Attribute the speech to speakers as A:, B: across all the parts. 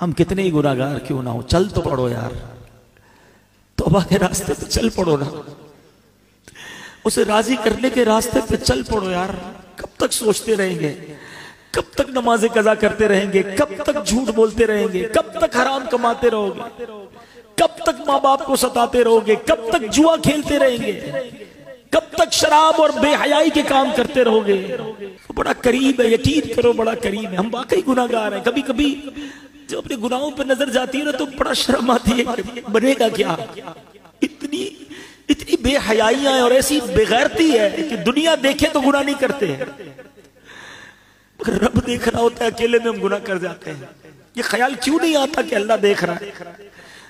A: हम कितने ही गुनाहगार क्यों ना हो, चल तो पड़ो यार, तौबा के रास्ते पे चल पड़ो ना, उसे राजी करने के रास्ते पे चल पड़ो यार। कब तक सोचते रहेंगे, कब तक नमाजें कज़ा करते रहेंगे, कब तक झूठ बोलते रहेंगे, कब तक हराम कमाते रहोगे, कब तक माँ बाप को सताते रहोगे, कब तक जुआ खेलते रहेंगे, कब तक शराब और बेहयाई के काम करते रहोगे। तो बड़ा करीब है, यकीन करो बड़ा करीब है। हम वाकई गुनाहगार हैं। कभी कभी जब अपने गुनाहों पर नजर जाती है ना तो बड़ा शर्म आती है, बनेगा क्या। इतनी इतनी बेहयाइयां और ऐसी बेगैरती है कि दुनिया देखे तो गुनाह नहीं करते हैं, मगर रब देख रहा होता है, अकेले में हम गुनाह कर जाते हैं। ये ख्याल क्यों नहीं आता कि अल्लाह देख रहा है,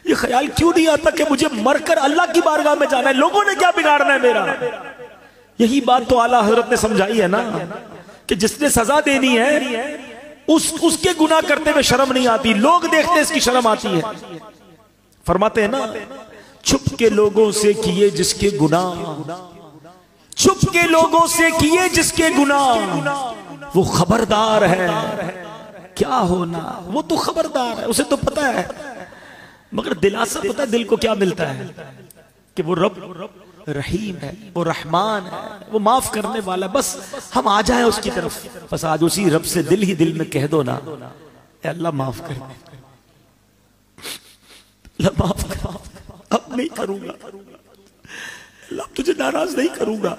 A: ये ख्याल क्यों नहीं आता कि मुझे मरकर अल्लाह की बारगाह में जाना है, लोगों ने क्या बिगाड़ना है मेरा। यही बात तो आला हजरत ने समझाई है ना कि जिसने सजा देनी है उसके गुनाह करते हुए शर्म नहीं आती, लोग देखते इसकी शर्म आती है। फरमाते हैं ना, छुप के लोगों से किए जिसके गुनाह, छुप के लोगों से किए जिसके गुनाह, वो खबरदार है क्या होना, वो तो खबरदार है, उसे तो पता है। मगर दिलासा पता है दिल को क्या मिलता है कि वो रब रहीम है, वो रहमान है, वो माफ करने वाला है। बस हम आ जाए उसकी तरफ, बस आज उसी रब से दिल ही दिल में कह दो ना, अल्लाह माफ कर, अल्लाह माफ कर, अब नहीं करूंगा, अल्लाह तुझे नाराज नहीं करूंगा।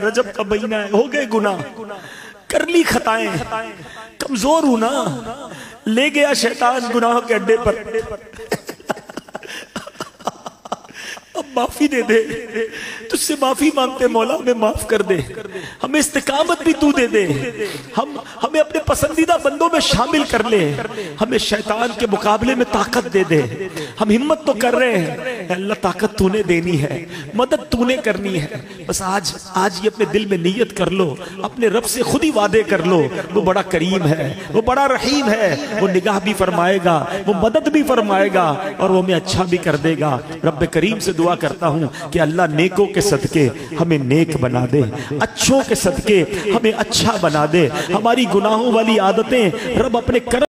A: रजब का महीना है, हो गए गुनाह, कर ली खताएं, कमजोर हूं ना, ले गया शैतान गुनाह के अड्डे पर, अब माफी दे दे, तुझसे माफी मांगते मौला, हमें माफ कर दे, हमें इस्तिकामत भी तू दे दे, हमें अपने पसंदीदा बंदों में शामिल कर ले, हमें शैतान के मुकाबले में ताकत दे दे। हम हिम्मत तो कर रहे हैं, अल्लाह ताकत तूने देनी है, मदद तूने करनी है। बस आज ये अपने दिल में नियत कर लो, अपने रब से खुद ही वादे कर लो, वो बड़ा करीम है, वो बड़ा रहीम है, वो निगाह भी फरमाएगा, वो मदद भी फरमाएगा और वो हमें अच्छा भी कर देगा। रब करीम से दुआ करता हूं कि अल्लाह नेकों के सदके हमें नेक बना दे, अच्छों के सदके हमें अच्छा बना दे, हमारी गुनाहों वाली आदतें रब अपने कर